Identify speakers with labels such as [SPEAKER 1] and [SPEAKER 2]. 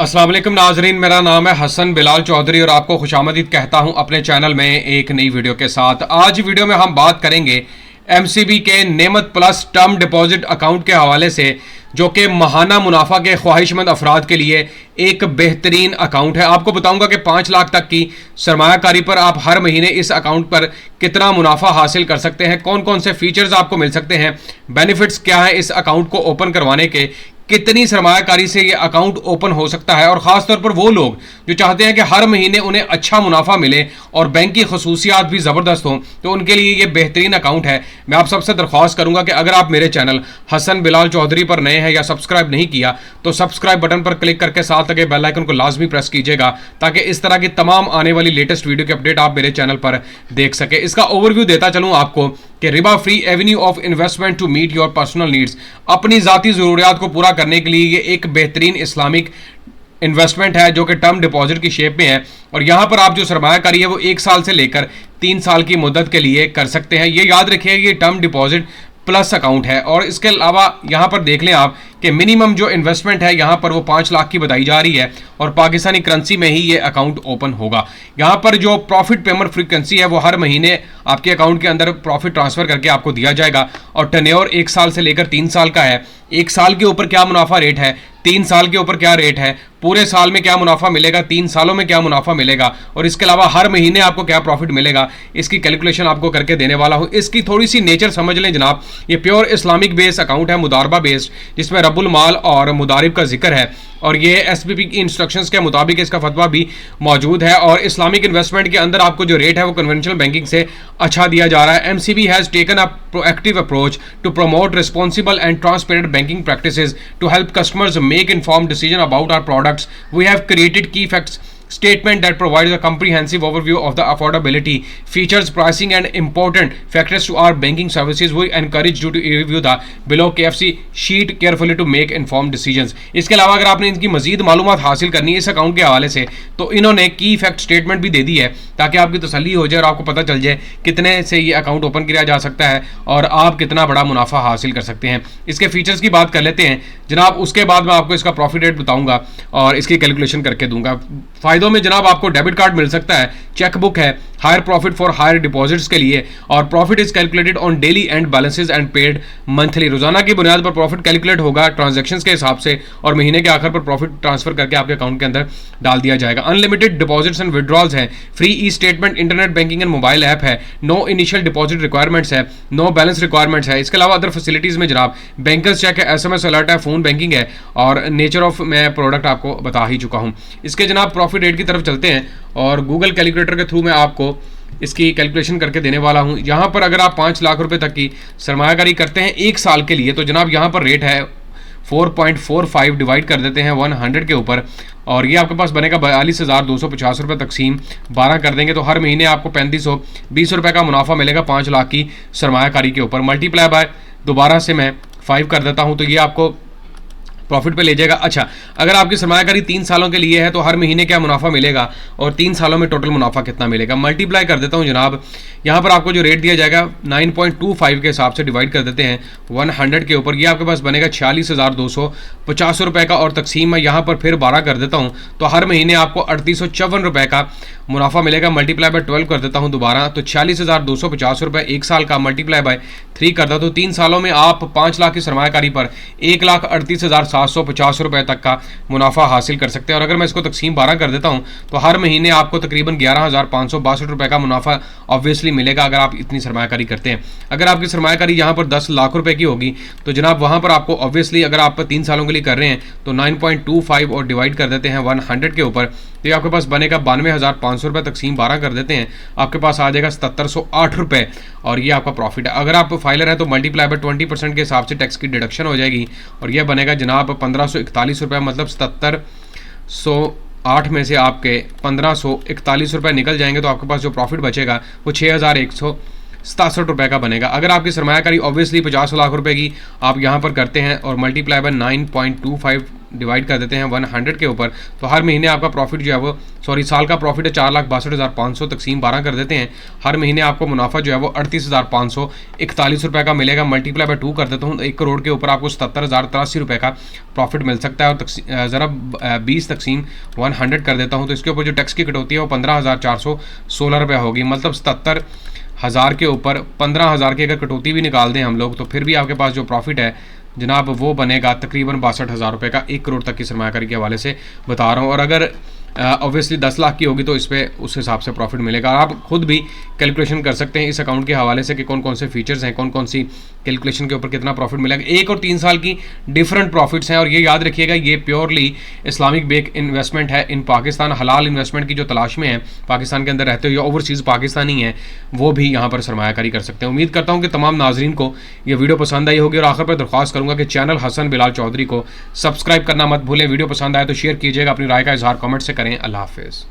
[SPEAKER 1] अस्सलाम वालेकुम नाजरीन, मेरा नाम है हसन बिलाल चौधरी और आपको खुशामदीद कहता हूं अपने चैनल में एक नई वीडियो के साथ। आज वीडियो में हम बात करेंगे एमसीबी के नेमत प्लस टर्म डिपॉजिट अकाउंट के हवाले से, जो कि महाना मुनाफा के ख्वाहिशमंद अफराद के लिए एक बेहतरीन अकाउंट है। आपको बताऊंगा कि 5 लाख तक की सरमायाकारी पर आप हर महीने इस अकाउंट पर कितना मुनाफा हासिल कर सकते हैं, कौन कौन से फीचर्स आपको मिल सकते हैं, बेनिफिट्स क्या हैं इस अकाउंट को ओपन करवाने के, कितनी सरमायाकारी से ये अकाउंट ओपन हो सकता है, और ख़ासतौर पर वो लोग जो चाहते हैं कि हर महीने उन्हें अच्छा मुनाफा मिले और बैंक की खसूसियात भी ज़बरदस्त हों, तो उनके लिए ये बेहतरीन अकाउंट है। मैं आप सबसे दरख्वास्त करूंगा कि अगर आप मेरे चैनल हसन बिलाल चौधरी पर नए हैं या सब्सक्राइब नहीं किया तो सब्सक्राइब बटन पर क्लिक करके साथ लगे बेल आइकन को लाजमी प्रेस कीजिएगा, ताकि इस तरह की तमाम आने वाली लेटेस्ट वीडियो की अपडेट आप मेरे चैनल पर देख सके। इसका ओवरव्यू देता चलूँ आपको कि रिबा free avenue of investment to meet your personal needs, अपनी ज़ाती ज़रूरियात को पूरा करने के लिए ये एक बेहतरीन इस्लामिक इन्वेस्टमेंट है जो कि टर्म डिपॉजिट की शेप में है। और यहाँ पर आप जो सरमायाकारी है वो 1 साल से लेकर 3 साल की मुद्दत के लिए कर सकते हैं। ये याद रखिए, ये टर्म डिपॉजिट प्लस अकाउंट है। और इसके अलावा यहाँ पर देख लें आप कि मिनिमम जो इन्वेस्टमेंट है यहाँ पर वो 5 लाख की बताई जा रही है और पाकिस्तानी करेंसी में ही ये अकाउंट ओपन होगा। यहाँ पर जो प्रॉफिट पेमेंट फ्रीक्वेंसी है वो हर महीने आपके अकाउंट के अंदर प्रॉफिट ट्रांसफर करके आपको दिया जाएगा। और टेन्योर 1 साल से लेकर 3 साल का है। 1 साल के ऊपर क्या मुनाफा रेट है, 3 साल के ऊपर क्या रेट है, पूरे साल में क्या मुनाफा मिलेगा, 3 सालों में क्या मुनाफा मिलेगा, और इसके अलावा हर महीने आपको क्या प्रॉफिट मिलेगा, इसकी कैलकुलेशन आपको करके देने वाला हूँ। इसकी थोड़ी सी नेचर समझ लें जनाब। ये प्योर इस्लामिक बेस्ड अकाउंट है, मुदारबा बेस्ड, जिसमें रब्बुल माल और मुदारिब का जिक्र है, और ये एसपीपी की इंस्ट्रक्शंस के मुताबिक इसका फतवा भी मौजूद है। और इस्लामिक इन्वेस्टमेंट के अंदर आपको जो रेट है वो कन्वेंशनल बैंकिंग से अच्छा दिया जा रहा है। MCB has taken a proactive approach to promote responsible and transparent banking practices to help customers make informed decision about our products. We have created key facts statement that provides a comprehensive overview of the affordability, features, pricing and important factors to our banking services. We encourage you to review the below KFC sheet carefully to make informed decisions. इसके अलावा अगर आपने इनकी मजीद मालूमात हासिल करनी है इस अकाउंट के हवाले से, तो इन्होंने की फैक्ट स्टेटमेंट भी दे दी है ताकि आपकी तसल्ली हो जाए और आपको पता चल जाए कितने से ये अकाउंट ओपन किया जा सकता है और आप कितना बड़ा मुनाफा हासिल कर सकते हैं। इसके फीचर्स की बात कर लेते हैं जनाब, उसके बाद मैं आपको इसका प्रॉफिट रेट बताऊंगा और इसकी कैलकुलेशन करके दूंगा। फायदों में जनाब आपको डेबिट कार्ड मिल सकता है, चेकबुक है, higher profit for higher deposits के लिए, और profit is calculated on daily end balances and paid monthly. रोजाना की बुनियाद पर प्रॉफिट कैलकुलेट होगा ट्रांजैक्शंस के हिसाब से, और महीने के आखिर पर प्रॉफिट ट्रांसफर करके आपके अकाउंट के अंदर डाल दिया जाएगा। अनलिमिटेड डिपॉजिट्स एंड विड्रॉल्स है, free e statement, internet banking and mobile app है, नो इनिशियल डिपॉजिट रिक्वायरमेंट्स है, नो बैलेंस रिक्वायरमेंट्स है। इसके अलावा अदर फैसिलिटीज में जनाब बैंकर्स चेक है, SMS अलर्ट है, फोन बैंकिंग है, और नेचर ऑफ मैं प्रोडक्ट आपको बता ही चुका हूँ। इसके जनाब प्रॉफिट रेट की तरफ चलते हैं और गूगल कैलकुलेटर के थ्रू मैं आपको इसकी कैलकुलेशन करके देने वाला हूं। यहां पर अगर आप 5 लाख रुपए तक की सरमायाकारी करते हैं 1 साल के लिए, तो जनाब यहां पर रेट है 4.45 डिवाइड कर देते हैं 100 के ऊपर, और ये आपके पास बनेगा 42,250 रुपये तकसीम 12 कर देंगे तो हर महीने आपको 3520 रुपये का मुनाफा मिलेगा 5 लाख की सरमायाकारी के ऊपर। मल्टीप्लाई बाय दोबारा से मैं 5 कर देता हूँ तो ये आपको प्रॉफिट पे ले जाएगा। अच्छा, अगर आपकी सरमायाकारी 3 सालों के लिए है तो हर महीने क्या मुनाफा मिलेगा और 3 सालों में टोटल मुनाफा कितना मिलेगा, मल्टीप्लाई कर देता हूं जनाब। यहाँ पर आपको जो रेट दिया जाएगा 9.25 के हिसाब से डिवाइड कर देते हैं 100 के ऊपर, ये आपके पास बनेगा 46,250 रुपये का, और तकसीम मैं यहाँ पर फिर 12 कर देता हूँ तो हर महीने आपको 3854 रुपये का मुनाफा मिलेगा। मल्टीप्लाई बाय 12 कर देता हूँ दोबारा, तो 46,250 रुपये 1 साल का, मल्टीप्लाई बाय 3 करता तो 3 सालों में आप 5 लाख की सरमायाकारी पर 1,38,750 रुपये तक का मुनाफा हासिल कर सकते हैं। और अगर मैं इसको तकसीम 12 कर देता हूँ तो हर महीने आपको तकरीबन 11,562 रुपये का मुनाफा ऑब्वियसली मिलेगा अगर आप इतनी सरमायाकारी करते हैं। अगर आपकी सरमायाकारी यहाँ पर 10 लाख रुपए की होगी तो जनाब वहाँ पर आपको ऑब्वियसली अगर आप 3 सालों के लिए कर रहे हैं तो 9.25 और डिवाइड कर देते हैं 100 के ऊपर, तो ये आपके पास बनेगा 92,500 रुपये तकसीम 12 कर देते हैं, आपके पास आ जाएगा 7708 रुपये, और ये आपका प्रॉफिट है। अगर आप फाइलर है तो मल्टीप्लाई बाय 20% के हिसाब से टैक्स की डिडक्शन हो जाएगी और यह बनेगा जनाब 1541 रुपये, मतलब 7708 में से आपके 1541 रुपये निकल जाएंगे तो आपके पास जो प्रॉफिट बचेगा वो 6,167 रुपये का बनेगा। अगर आपकी सरमायाकारी ऑब्वियसली 50 लाख रुपए की आप यहाँ पर करते हैं और मल्टीप्लाई बाय 9.25 डिवाइड कर देते हैं 100 के ऊपर, तो हर महीने आपका प्रॉफिट जो है वो साल का प्रॉफिट है 4,62,500 तकसीम 12 कर देते हैं, हर महीने आपको मुनाफा जो है वो 38,541 रुपये का मिलेगा। मल्टीप्लाई बाय 2 कर देता हूँ, 1 करोड़ के ऊपर आपको 77,083 रुपये का प्रॉफिट मिल सकता है। और ज़रा 20 तकसीम 100 कर देता हूँ, तो इसके ऊपर जो टैक्स की कटौती है वो 15,416 रुपये होगी। मतलब 77,000 के ऊपर 15,000 की अगर कटौती भी निकाल दें हम लोग, तो फिर भी आपके पास जो प्रॉफिट है जनाब वो बनेगा तकरीबन 62,000 रुपये का 1 करोड़ तक की सरमायाकारी के हवाले से बता रहा हूँ। और अगर ऑब्वियसली 10 लाख की होगी तो इस पर उस हिसाब से प्रॉफिट मिलेगा। आप खुद भी कैलकुलेशन कर सकते हैं इस अकाउंट के हवाले से कि कौन कौन से फीचर्स हैं, कौन कौन सी कैलकुलेशन के ऊपर कितना प्रॉफिट मिलेगा। 1 और 3 साल की डिफरेंट प्रॉफिट्स हैं, और ये याद रखिएगा ये प्योरली इस्लामिक बेक इन्वेस्टमेंट है इन पाकिस्तान। हलाल इन्वेस्टमेंट की जो तलाश में है पाकिस्तान के अंदर रहते हो या ओवरसीज़ पाकिस्तानी हैं, वो भी यहाँ पर सरमायाकारी कर सकते हैं। उम्मीद करता हूँ कि तमाम नाजरीन को ये वीडियो पसंद आई होगी, और आखिर पर दरख्वास्त करूँगा कि चैनल हसन बिलाल चौधरी को सब्सक्राइब करना मत भूलें। वीडियो पसंद आए तो शेयर कीजिएगा, अपनी राय का इजहार कमेंट से करें। अल्लाह हाफिज़।